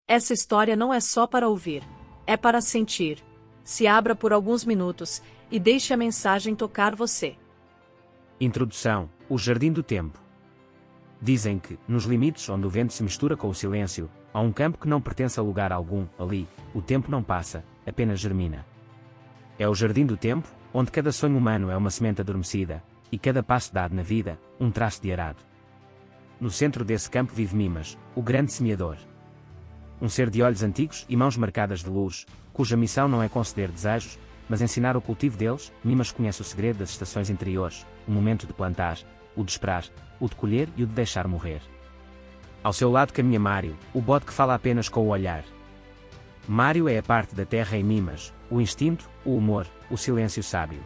Essa história não é só para ouvir, é para sentir. Se abra por alguns minutos e deixe a mensagem tocar você. Introdução: O Jardim do Tempo. Dizem que, nos limites onde o vento se mistura com o silêncio, há um campo que não pertence a lugar algum. Ali, o tempo não passa, apenas germina. É o Jardim do Tempo, onde cada sonho humano é uma semente adormecida, e cada passo dado na vida, um traço de arado. No centro desse campo vive Mimas, o grande semeador. Um ser de olhos antigos e mãos marcadas de luz, cuja missão não é conceder desejos, mas ensinar o cultivo deles. Mimas conhece o segredo das estações interiores, o momento de plantar, o de esperar, o de colher e o de deixar morrer. Ao seu lado caminha Mário, o bode que fala apenas com o olhar. Mário é a parte da terra em Mimas, o instinto, o humor, o silêncio sábio.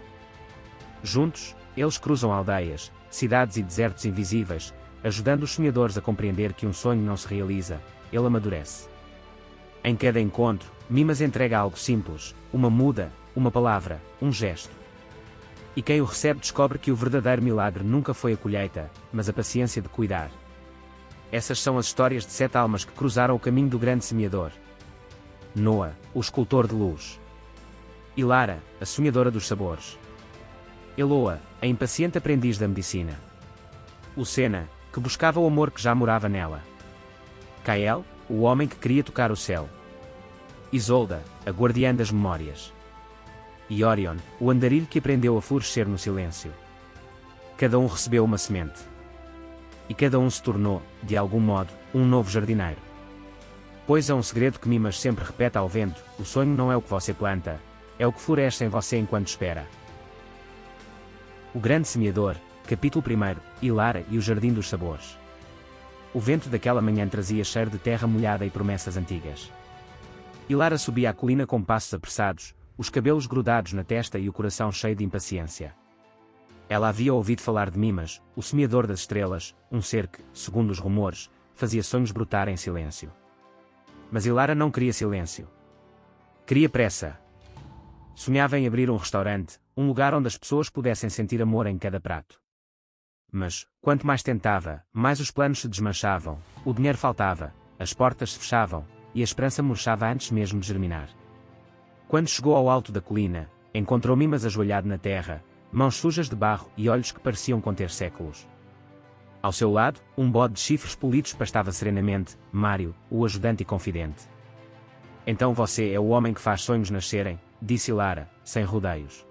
Juntos, eles cruzam aldeias, cidades e desertos invisíveis, ajudando os sonhadores a compreender que um sonho não se realiza, ele amadurece. Em cada encontro, Mimas entrega algo simples, uma muda, uma palavra, um gesto. E quem o recebe descobre que o verdadeiro milagre nunca foi a colheita, mas a paciência de cuidar. Essas são as histórias de 7 almas que cruzaram o caminho do grande semeador. Noa, o escultor de luz. Ilara, a sonhadora dos sabores. Eloa, a impaciente aprendiz da medicina. Lucena, que buscava o amor que já morava nela. Cael, o homem que queria tocar o céu. Isolda, a guardiã das memórias. E Orion, o andarilho que aprendeu a florescer no silêncio. Cada um recebeu uma semente. E cada um se tornou, de algum modo, um novo jardineiro. Pois é um segredo que Mimas sempre repete ao vento: o sonho não é o que você planta, é o que floresce em você enquanto espera. O Grande Semeador, capítulo 1, Ilara e o Jardim dos Sabores. O vento daquela manhã trazia cheiro de terra molhada e promessas antigas. Ilara subia a colina com passos apressados, os cabelos grudados na testa e o coração cheio de impaciência. Ela havia ouvido falar de Mimas, o semeador das estrelas, um ser que, segundo os rumores, fazia sonhos brotar em silêncio. Mas Ilara não queria silêncio. Queria pressa. Sonhava em abrir um restaurante, um lugar onde as pessoas pudessem sentir amor em cada prato. Mas, quanto mais tentava, mais os planos se desmanchavam, o dinheiro faltava, as portas se fechavam, e a esperança murchava antes mesmo de germinar. Quando chegou ao alto da colina, encontrou Mimas ajoelhado na terra, mãos sujas de barro e olhos que pareciam conter séculos. Ao seu lado, um bode de chifres polidos pastava serenamente, Mário, o ajudante e confidente. Então você é o homem que faz sonhos nascerem, disse Ilara, sem rodeios.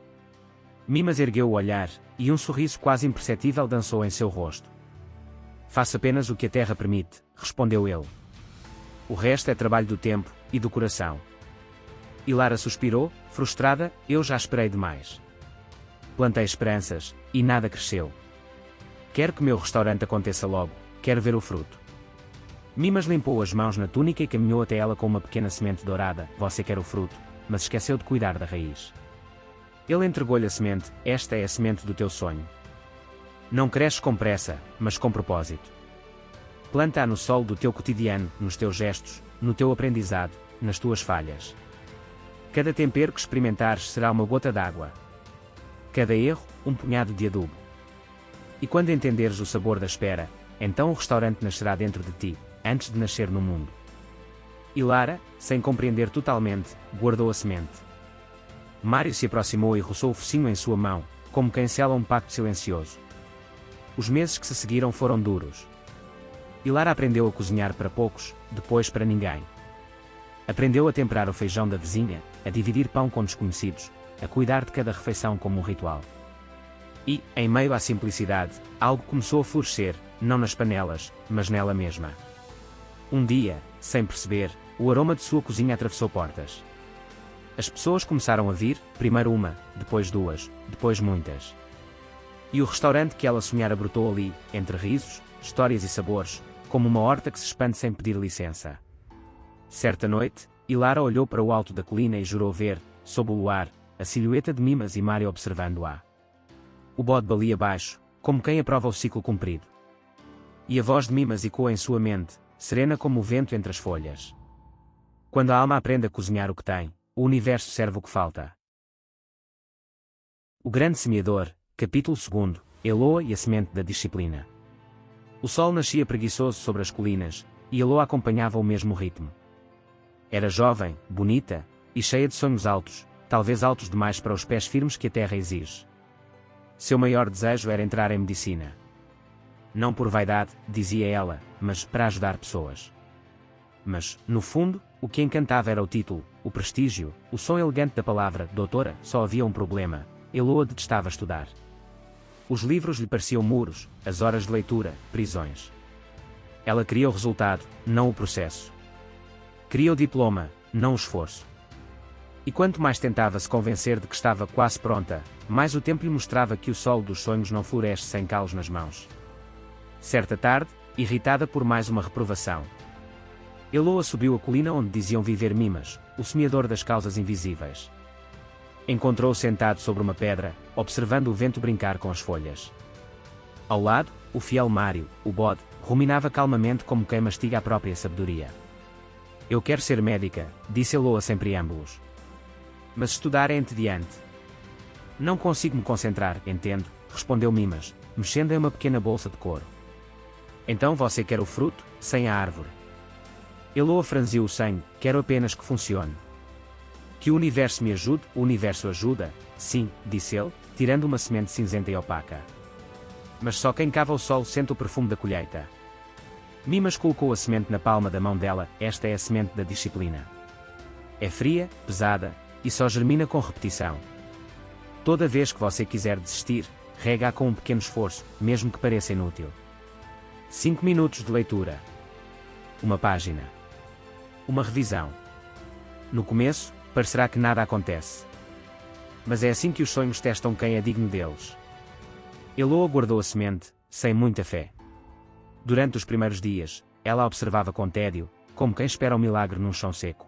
Mimas ergueu o olhar, e um sorriso quase imperceptível dançou em seu rosto. Faço apenas o que a terra permite, respondeu ele. O resto é trabalho do tempo, e do coração. Ilara suspirou, frustrada: eu já esperei demais. Plantei esperanças, e nada cresceu. Quero que meu restaurante aconteça logo, quero ver o fruto. Mimas limpou as mãos na túnica e caminhou até ela com uma pequena semente dourada. Você quer o fruto, mas esqueceu de cuidar da raiz. Ele entregou-lhe a semente: esta é a semente do teu sonho. Não cresce com pressa, mas com propósito. Planta-a no solo do teu cotidiano, nos teus gestos, no teu aprendizado, nas tuas falhas. Cada tempero que experimentares será uma gota d'água. Cada erro, um punhado de adubo. E quando entenderes o sabor da espera, então o restaurante nascerá dentro de ti, antes de nascer no mundo. Ilara, sem compreender totalmente, guardou a semente. Mário se aproximou e roçou o focinho em sua mão, como quem sela um pacto silencioso. Os meses que se seguiram foram duros. Ilara aprendeu a cozinhar para poucos, depois para ninguém. Aprendeu a temperar o feijão da vizinha, a dividir pão com desconhecidos, a cuidar de cada refeição como um ritual. E, em meio à simplicidade, algo começou a florescer, não nas panelas, mas nela mesma. Um dia, sem perceber, o aroma de sua cozinha atravessou portas. As pessoas começaram a vir, primeiro uma, depois duas, depois muitas. E o restaurante que ela sonhara brotou ali, entre risos, histórias e sabores, como uma horta que se expande sem pedir licença. Certa noite, Ilara olhou para o alto da colina e jurou ver, sob o luar, a silhueta de Mimas e Mário observando-a. O bode balia baixo, como quem aprova o ciclo cumprido. E a voz de Mimas ecoa em sua mente, serena como o vento entre as folhas. Quando a alma aprende a cozinhar o que tem, o universo serve o que falta. O Grande Semeador, capítulo 2, Eloa e a semente da disciplina. O sol nascia preguiçoso sobre as colinas, e Eloa acompanhava o mesmo ritmo. Era jovem, bonita, e cheia de sonhos altos, talvez altos demais para os pés firmes que a terra exige. Seu maior desejo era entrar em medicina. Não por vaidade, dizia ela, mas para ajudar pessoas. Mas, no fundo, o que encantava era o título, o prestígio, o som elegante da palavra doutora. Só havia um problema: Eloa detestava estudar. Os livros lhe pareciam muros, as horas de leitura, prisões. Ela queria o resultado, não o processo. Queria o diploma, não o esforço. E quanto mais tentava se convencer de que estava quase pronta, mais o tempo lhe mostrava que o solo dos sonhos não floresce sem calos nas mãos. Certa tarde, irritada por mais uma reprovação, Eloa subiu a colina onde diziam viver Mimas, o semeador das causas invisíveis. Encontrou-o sentado sobre uma pedra, observando o vento brincar com as folhas. Ao lado, o fiel Mário, o bode, ruminava calmamente como quem mastiga a própria sabedoria. Eu quero ser médica, disse Eloa sem preâmbulos. Mas estudar é entediante. Não consigo me concentrar, entendo, respondeu Mimas, mexendo em uma pequena bolsa de couro. Então você quer o fruto, sem a árvore. Eloa franziu o senho, quero apenas que funcione. Que o universo me ajude, o universo ajuda, sim, disse ele, tirando uma semente cinzenta e opaca. Mas só quem cava o solo sente o perfume da colheita. Mimas colocou a semente na palma da mão dela, esta é a semente da disciplina. É fria, pesada, e só germina com repetição. Toda vez que você quiser desistir, rega-a com um pequeno esforço, mesmo que pareça inútil. 5 minutos de leitura. Uma página. Uma revisão. No começo, parecerá que nada acontece. Mas é assim que os sonhos testam quem é digno deles. Eloa guardou a semente, sem muita fé. Durante os primeiros dias, ela a observava com tédio, como quem espera um milagre num chão seco.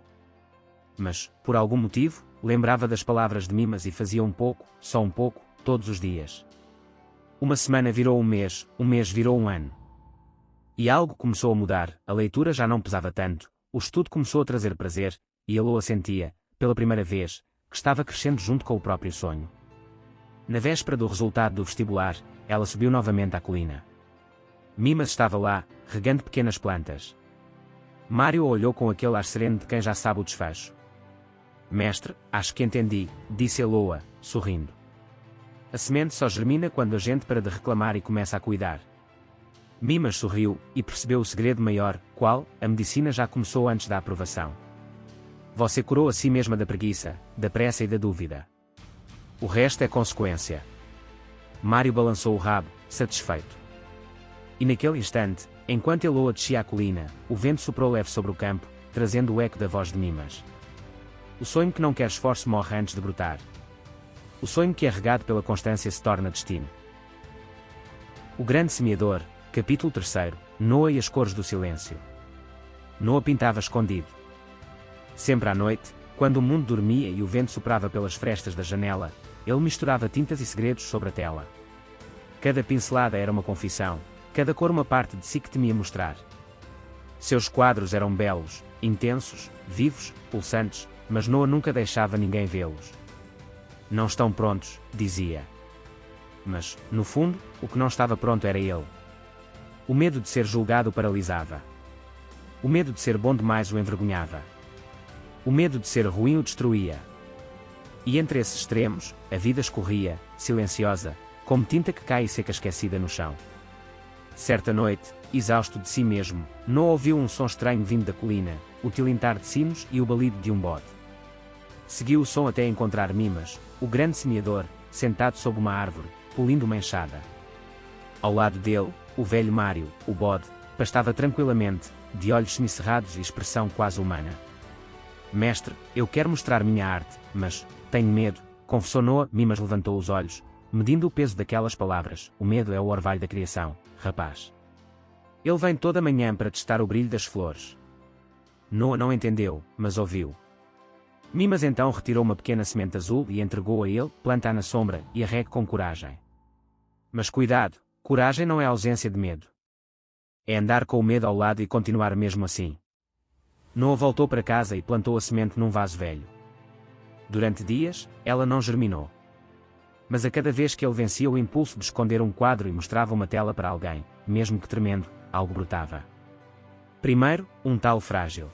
Mas, por algum motivo, lembrava das palavras de Mimas e fazia um pouco, só um pouco, todos os dias. Uma semana virou um mês virou um ano. E algo começou a mudar, a leitura já não pesava tanto, o estudo começou a trazer prazer, e Eloa sentia, pela primeira vez, que estava crescendo junto com o próprio sonho. Na véspera do resultado do vestibular, ela subiu novamente à colina. Mimas estava lá, regando pequenas plantas. Mário olhou com aquele ar sereno de quem já sabe o desfecho. Mestre, acho que entendi, disse Eloa, sorrindo. A semente só germina quando a gente para de reclamar e começa a cuidar. Mimas sorriu, e percebeu o segredo maior, qual, a medicina já começou antes da aprovação. Você curou a si mesma da preguiça, da pressa e da dúvida. O resto é consequência. Mário balançou o rabo, satisfeito. E naquele instante, enquanto Eloa descia a colina, o vento soprou leve sobre o campo, trazendo o eco da voz de Mimas. O sonho que não quer esforço morre antes de brotar. O sonho que é regado pela constância se torna destino. O grande semeador, capítulo 3, Noa e as cores do silêncio. Noa pintava escondido. Sempre à noite, quando o mundo dormia e o vento soprava pelas frestas da janela, ele misturava tintas e segredos sobre a tela. Cada pincelada era uma confissão, cada cor uma parte de si que temia mostrar. Seus quadros eram belos, intensos, vivos, pulsantes, mas Noa nunca deixava ninguém vê-los. Não estão prontos, dizia. Mas, no fundo, o que não estava pronto era ele. O medo de ser julgado o paralisava. O medo de ser bom demais o envergonhava. O medo de ser ruim o destruía. E entre esses extremos, a vida escorria, silenciosa, como tinta que cai e seca esquecida no chão. Certa noite, exausto de si mesmo, Noa ouviu um som estranho vindo da colina, o tilintar de sinos e o balido de um bode. Seguiu o som até encontrar Mimas, o grande semeador, sentado sob uma árvore, polindo uma enxada. Ao lado dele, o velho Mário, o bode, pastava tranquilamente, de olhos semicerrados e expressão quase humana. Mestre, eu quero mostrar minha arte, mas tenho medo, confessou Noa. Mimas levantou os olhos, medindo o peso daquelas palavras. O medo é o orvalho da criação, rapaz. Ele vem toda manhã para testar o brilho das flores. Noa não entendeu, mas ouviu. Mimas então retirou uma pequena semente azul e entregou-a ele, planta-a na sombra e a regue com coragem. Mas cuidado, coragem não é ausência de medo. É andar com o medo ao lado e continuar mesmo assim. Noa voltou para casa e plantou a semente num vaso velho. Durante dias, ela não germinou. Mas a cada vez que ele vencia o impulso de esconder um quadro e mostrava uma tela para alguém, mesmo que tremendo, algo brotava. Primeiro, um talo frágil.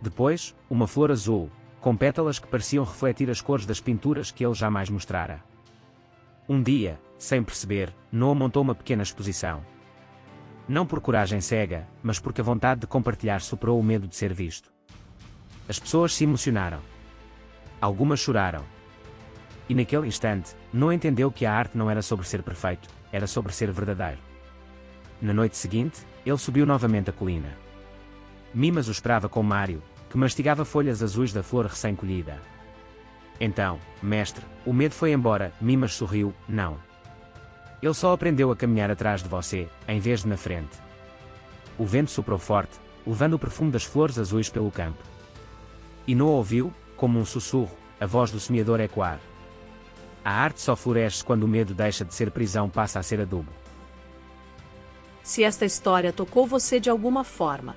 Depois, uma flor azul, com pétalas que pareciam refletir as cores das pinturas que ele jamais mostrara. Um dia, sem perceber, Noah montou uma pequena exposição. Não por coragem cega, mas porque a vontade de compartilhar superou o medo de ser visto. As pessoas se emocionaram. Algumas choraram. E naquele instante, Noah entendeu que a arte não era sobre ser perfeito, era sobre ser verdadeiro. Na noite seguinte, ele subiu novamente a colina. Mimas o esperava com Mário, que mastigava folhas azuis da flor recém-colhida. Então, mestre, o medo foi embora. Mimas sorriu. Não. Ele só aprendeu a caminhar atrás de você, em vez de na frente. O vento soprou forte, levando o perfume das flores azuis pelo campo. E Noah ouviu, como um sussurro, a voz do semeador ecoar. A arte só floresce quando o medo deixa de ser prisão e passa a ser adubo. Se esta história tocou você de alguma forma,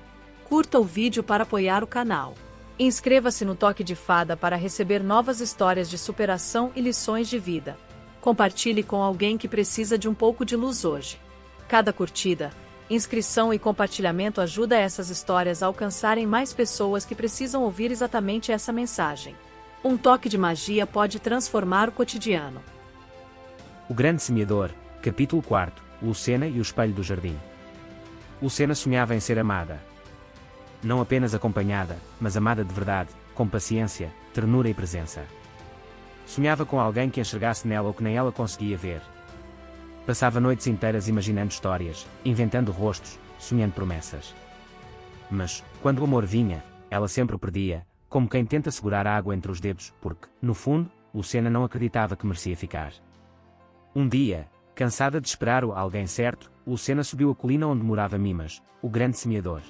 curta o vídeo para apoiar o canal. Inscreva-se no Toque de Fada para receber novas histórias de superação e lições de vida. Compartilhe com alguém que precisa de um pouco de luz hoje. Cada curtida, inscrição e compartilhamento ajuda essas histórias a alcançarem mais pessoas que precisam ouvir exatamente essa mensagem. Um toque de magia pode transformar o cotidiano. O Grande Semeador, capítulo 4, Lucena e o Espelho do Jardim. Lucena sonhava em ser amada. Não apenas acompanhada, mas amada de verdade, com paciência, ternura e presença. Sonhava com alguém que enxergasse nela o que nem ela conseguia ver. Passava noites inteiras imaginando histórias, inventando rostos, sonhando promessas. Mas, quando o amor vinha, ela sempre o perdia, como quem tenta segurar a água entre os dedos, porque, no fundo, Lucena não acreditava que merecia ficar. Um dia, cansada de esperar o alguém certo, Lucena subiu a colina onde morava Mimas, o grande semeador.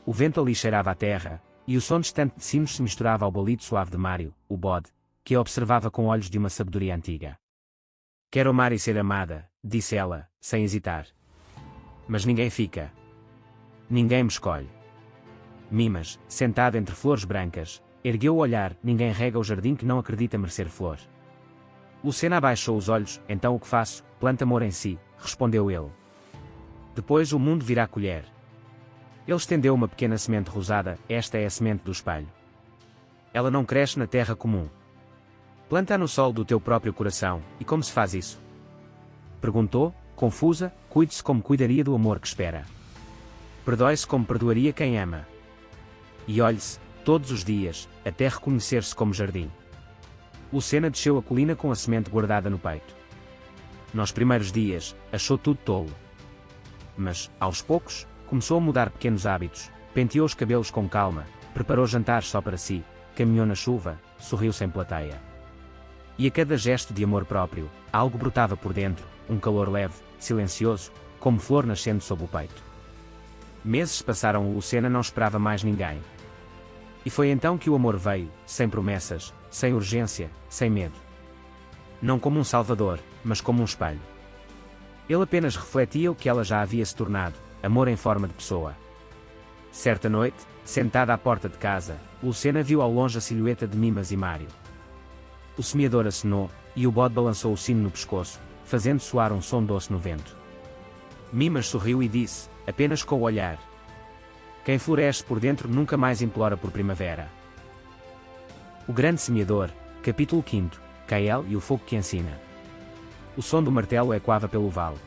O vento ali cheirava a terra, e o som distante de sinos se misturava ao balido suave de Mário, o bode, que a observava com olhos de uma sabedoria antiga. Quero amar e ser amada, disse ela, sem hesitar. Mas ninguém fica. Ninguém me escolhe. Mimas, sentado entre flores brancas, ergueu o olhar. Ninguém rega o jardim que não acredita merecer flor. Lucena abaixou os olhos. Então o que faço? Planta amor em si, respondeu ele. Depois o mundo virá colher. Ele estendeu uma pequena semente rosada. Esta é a semente do espelho. Ela não cresce na terra comum. Planta-a no solo do teu próprio coração. E como se faz isso? Perguntou, confusa. Cuide-se como cuidaria do amor que espera. Perdoe-se como perdoaria quem ama. E olhe-se, todos os dias, até reconhecer-se como jardim. Lucena desceu a colina com a semente guardada no peito. Nos primeiros dias, achou tudo tolo. Mas, aos poucos, começou a mudar pequenos hábitos, penteou os cabelos com calma, preparou jantares só para si, caminhou na chuva, sorriu sem plateia. E a cada gesto de amor próprio, algo brotava por dentro, um calor leve, silencioso, como flor nascendo sob o peito. Meses passaram e Lucena não esperava mais ninguém. E foi então que o amor veio, sem promessas, sem urgência, sem medo. Não como um salvador, mas como um espelho. Ele apenas refletia o que ela já havia se tornado, amor em forma de pessoa. Certa noite, sentada à porta de casa, Lucena viu ao longe a silhueta de Mimas e Mário. O semeador acenou, e o bode balançou o sino no pescoço, fazendo soar um som doce no vento. Mimas sorriu e disse, apenas com o olhar. Quem floresce por dentro nunca mais implora por primavera. O Grande Semeador, capítulo 5, Cael e o fogo que ensina. O som do martelo ecoava pelo vale.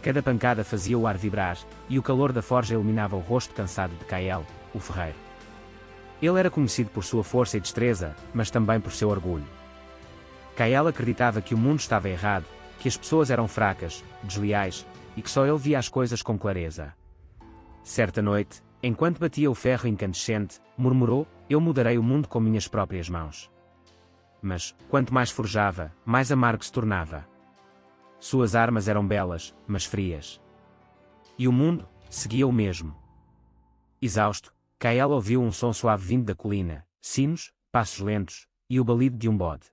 Cada pancada fazia o ar vibrar, e o calor da forja iluminava o rosto cansado de Cael, o ferreiro. Ele era conhecido por sua força e destreza, mas também por seu orgulho. Cael acreditava que o mundo estava errado, que as pessoas eram fracas, desleais, e que só ele via as coisas com clareza. Certa noite, enquanto batia o ferro incandescente, murmurou, eu mudarei o mundo com minhas próprias mãos. Mas, quanto mais forjava, mais amargo se tornava. Suas armas eram belas, mas frias. E o mundo, seguia o mesmo. Exausto, Cael ouviu um som suave vindo da colina, sinos, passos lentos, e o balido de um bode.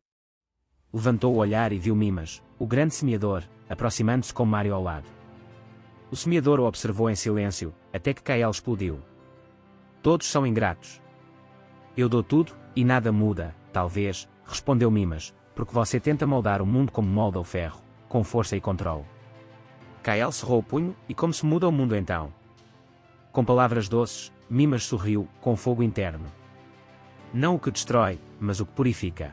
Levantou o olhar e viu Mimas, o grande semeador, aproximando-se com Mário ao lado. O semeador o observou em silêncio, até que Cael explodiu. Todos são ingratos. Eu dou tudo, e nada muda, talvez, respondeu Mimas, porque você tenta moldar o mundo como molda o ferro, com força e controle. Cael cerrou o punho, e como se muda o mundo então? Com palavras doces, Mimas sorriu, com fogo interno. Não o que destrói, mas o que purifica.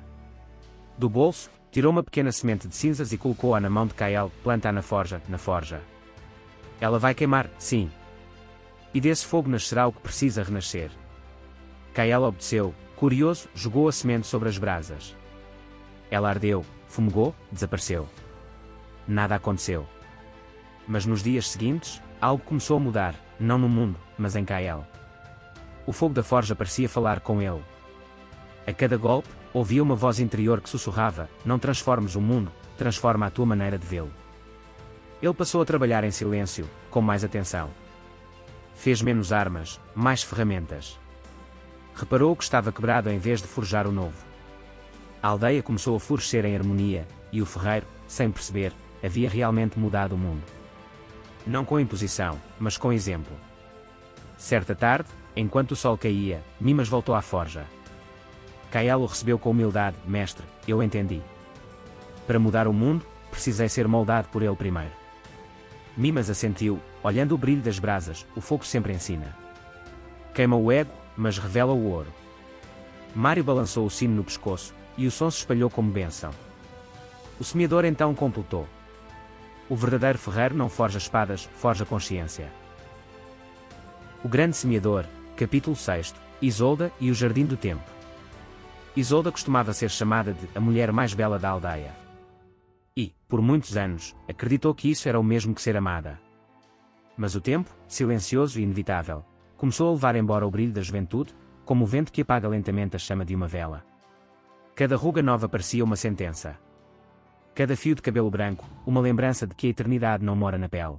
Do bolso, tirou uma pequena semente de cinzas e colocou-a na mão de Kael, planta-a na forja. Ela vai queimar, sim. E desse fogo nascerá o que precisa renascer. Kael obedeceu, curioso, jogou a semente sobre as brasas. Ela ardeu, fumegou, desapareceu. Nada aconteceu. Mas nos dias seguintes, algo começou a mudar, não no mundo, mas em Kael. O fogo da forja parecia falar com ele. A cada golpe, ouvia uma voz interior que sussurrava: não transformes o mundo, transforma a tua maneira de vê-lo. Ele passou a trabalhar em silêncio, com mais atenção. Fez menos armas, mais ferramentas. Reparou o que estava quebrado em vez de forjar o novo. A aldeia começou a florescer em harmonia, e o ferreiro, sem perceber, havia realmente mudado o mundo. Não com imposição, mas com exemplo. Certa tarde, enquanto o sol caía, Mimas voltou à forja. Kael o recebeu com humildade: mestre, eu entendi. Para mudar o mundo, precisei ser moldado por ele primeiro. Mimas assentiu, olhando o brilho das brasas. O fogo sempre ensina. Queima o ego, mas revela o ouro. Mário balançou o sino no pescoço, e o som se espalhou como bênção. O semeador então completou: o verdadeiro ferreiro não forja espadas, forja consciência. O grande semeador, capítulo 6, Isolda e o Jardim do Tempo. Isolda costumava ser chamada de a mulher mais bela da aldeia. E, por muitos anos, acreditou que isso era o mesmo que ser amada. Mas o tempo, silencioso e inevitável, começou a levar embora o brilho da juventude, como o vento que apaga lentamente a chama de uma vela. Cada ruga nova parecia uma sentença. Cada fio de cabelo branco, uma lembrança de que a eternidade não mora na pele.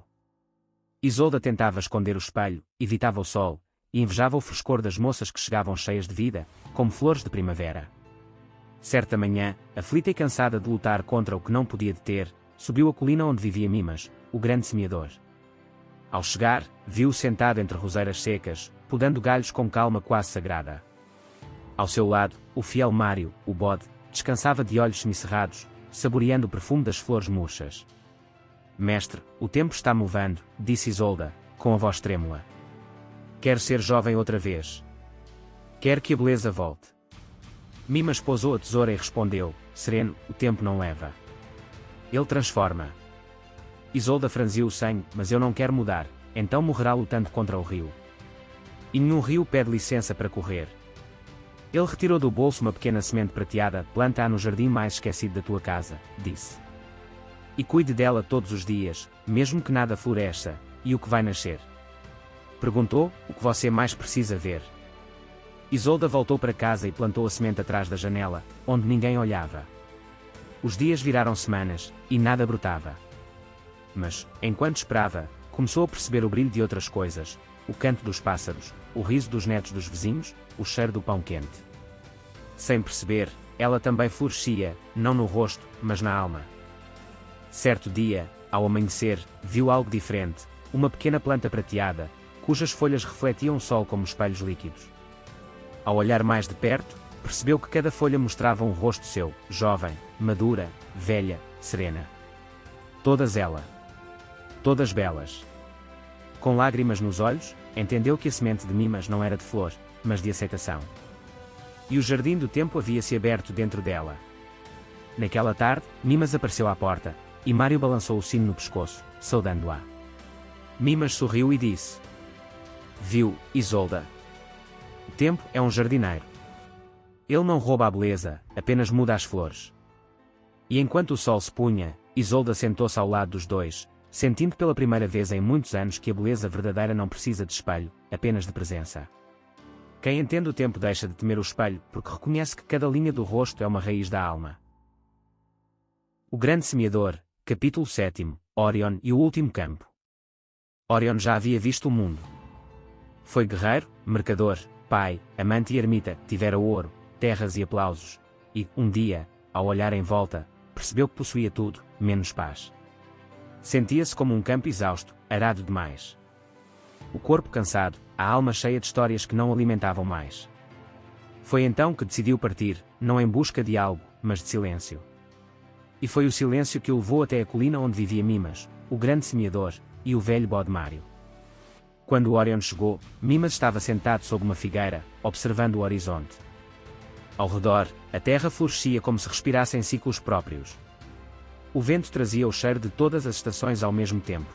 Isolda tentava esconder o espelho, evitava o sol, e invejava o frescor das moças que chegavam cheias de vida, como flores de primavera. Certa manhã, aflita e cansada de lutar contra o que não podia deter, subiu a colina onde vivia Mimas, o grande semeador. Ao chegar, viu-o sentado entre roseiras secas, podando galhos com calma quase sagrada. Ao seu lado, o fiel Mário, o bode, descansava de olhos semicerrados, saboreando o perfume das flores murchas. Mestre, o tempo está movendo, disse Isolda, com a voz trêmula. Quero ser jovem outra vez. Quero que a beleza volte. Mimas pousou a tesoura e respondeu, sereno: o tempo não leva. Ele transforma. Isolda franziu o senho: mas eu não quero mudar, então morrerá lutando contra o rio. E nenhum rio pede licença para correr. Ele retirou do bolso uma pequena semente prateada: planta-a no jardim mais esquecido da tua casa, disse. E cuide dela todos os dias, mesmo que nada floresça. E o que vai nascer? Perguntou: o que você mais precisa ver? Isolda voltou para casa e plantou a semente atrás da janela, onde ninguém olhava. Os dias viraram semanas, e nada brotava. Mas, enquanto esperava, começou a perceber o brilho de outras coisas: o canto dos pássaros, o riso dos netos dos vizinhos, o cheiro do pão quente. Sem perceber, ela também florescia, não no rosto, mas na alma. Certo dia, ao amanhecer, viu algo diferente: uma pequena planta prateada, cujas folhas refletiam o sol como espelhos líquidos. Ao olhar mais de perto, percebeu que cada folha mostrava um rosto seu, jovem, madura, velha, serena. Todas belas. Com lágrimas nos olhos, entendeu que a semente de Mimas não era de flor, mas de aceitação. E o jardim do tempo havia-se aberto dentro dela. Naquela tarde, Mimas apareceu à porta, e Mário balançou o sino no pescoço, saudando-a. Mimas sorriu e disse: viu, Isolda? O tempo é um jardineiro. Ele não rouba a beleza, apenas muda as flores. E enquanto o sol se punha, Isolda sentou-se ao lado dos dois, sentindo pela primeira vez em muitos anos que a beleza verdadeira não precisa de espelho, apenas de presença. Quem entende o tempo deixa de temer o espelho, porque reconhece que cada linha do rosto é uma raiz da alma. O grande semeador, capítulo 7, Orion e o último campo. Orion já havia visto o mundo. Foi guerreiro, mercador, pai, amante e ermita, tivera ouro, terras e aplausos, e, um dia, ao olhar em volta, percebeu que possuía tudo, menos paz. Sentia-se como um campo exausto, arado demais. O corpo cansado, a alma cheia de histórias que não alimentavam mais. Foi então que decidiu partir, não em busca de algo, mas de silêncio. E foi o silêncio que o levou até a colina onde vivia Mimas, o grande semeador, e o velho bode Mário. Quando Orion chegou, Mimas estava sentado sob uma figueira, observando o horizonte. Ao redor, a terra florescia como se respirasse em ciclos próprios. O vento trazia o cheiro de todas as estações ao mesmo tempo.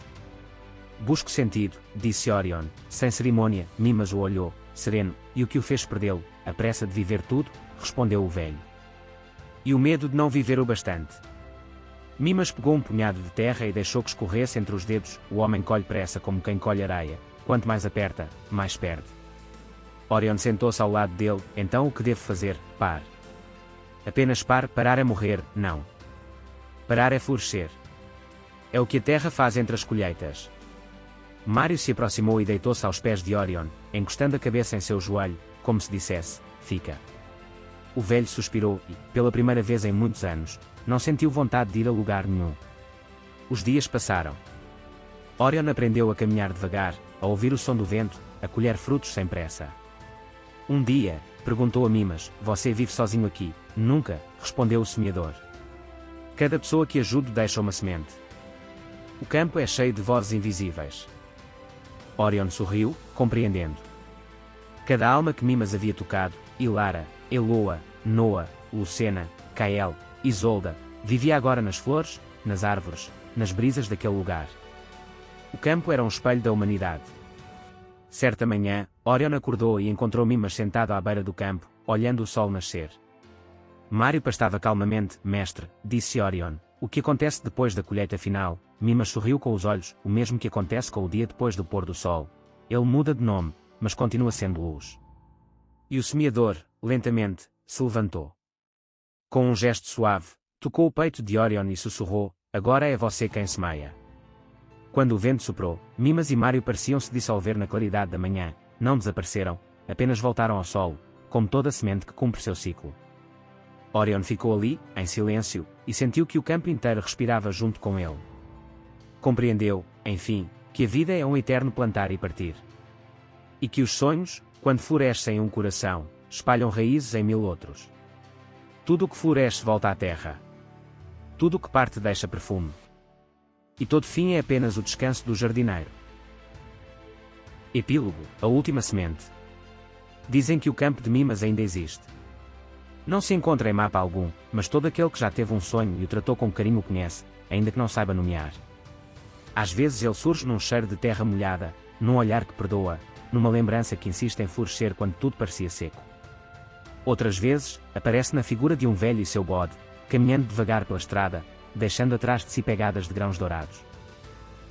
Busco sentido, disse Orion, sem cerimônia. Mimas o olhou, sereno, e o que o fez perdê-lo? A pressa de viver tudo, respondeu o velho. E o medo de não viver o bastante. Mimas pegou um punhado de terra e deixou que escorresse entre os dedos. O homem colhe pressa como quem colhe areia. Quanto mais aperta, mais perde. Orion sentou-se ao lado dele. Então o que devo fazer? Par. Apenas par. Parar é morrer, não. Parar é florescer. É o que a terra faz entre as colheitas. Mário se aproximou e deitou-se aos pés de Orion, encostando a cabeça em seu joelho, como se dissesse, fica. O velho suspirou e, pela primeira vez em muitos anos, não sentiu vontade de ir a lugar nenhum. Os dias passaram. Orion aprendeu a caminhar devagar, a ouvir o som do vento, a colher frutos sem pressa. Um dia, perguntou a Mimas, você vive sozinho aqui? Nunca, respondeu o semeador. Cada pessoa que ajudo deixa uma semente. O campo é cheio de vozes invisíveis. Orion sorriu, compreendendo. Cada alma que Mimas havia tocado, Ilara, Eloa, Noa, Lucena, Cael, Isolda, vivia agora nas flores, nas árvores, nas brisas daquele lugar. O campo era um espelho da humanidade. Certa manhã, Orion acordou e encontrou Mimas sentado à beira do campo, olhando o sol nascer. Mário pastava calmamente. Mestre, disse Orion, o que acontece depois da colheita final? Mimas sorriu com os olhos. O mesmo que acontece com o dia depois do pôr do sol. Ele muda de nome, mas continua sendo luz. E o semeador, lentamente, se levantou. Com um gesto suave, tocou o peito de Orion e sussurrou, agora é você quem semeia. Quando o vento soprou, Mimas e Mário pareciam se dissolver na claridade da manhã. Não desapareceram, apenas voltaram ao solo, como toda semente que cumpre seu ciclo. Orion ficou ali, em silêncio, e sentiu que o campo inteiro respirava junto com ele. Compreendeu, enfim, que a vida é um eterno plantar e partir. E que os sonhos, quando florescem em um coração, espalham raízes em 1000 outros. Tudo o que floresce volta à terra. Tudo o que parte deixa perfume. E todo fim é apenas o descanso do jardineiro. Epílogo, a última semente. Dizem que o campo de Mimas ainda existe. Não se encontra em mapa algum, mas todo aquele que já teve um sonho e o tratou com carinho o conhece, ainda que não saiba nomear. Às vezes ele surge num cheiro de terra molhada, num olhar que perdoa, numa lembrança que insiste em florescer quando tudo parecia seco. Outras vezes, aparece na figura de um velho e seu bode, caminhando devagar pela estrada, deixando atrás de si pegadas de grãos dourados.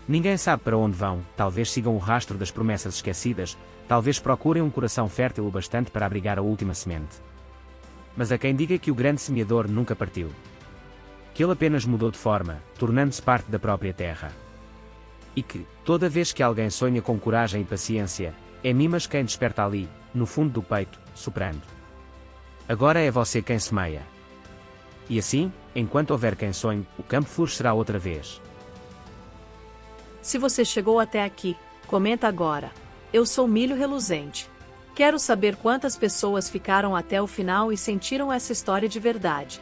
Ninguém sabe para onde vão, talvez sigam o rastro das promessas esquecidas, talvez procurem um coração fértil o bastante para abrigar a última semente. Mas há quem diga que o grande semeador nunca partiu. Que ele apenas mudou de forma, tornando-se parte da própria terra. E que, toda vez que alguém sonha com coragem e paciência, é Mimas quem desperta ali, no fundo do peito, soprando. Agora é você quem semeia. E assim, enquanto houver quem sonhe, o campo florescerá outra vez. Se você chegou até aqui, comenta agora. Eu sou Milho Reluzente. Quero saber quantas pessoas ficaram até o final e sentiram essa história de verdade.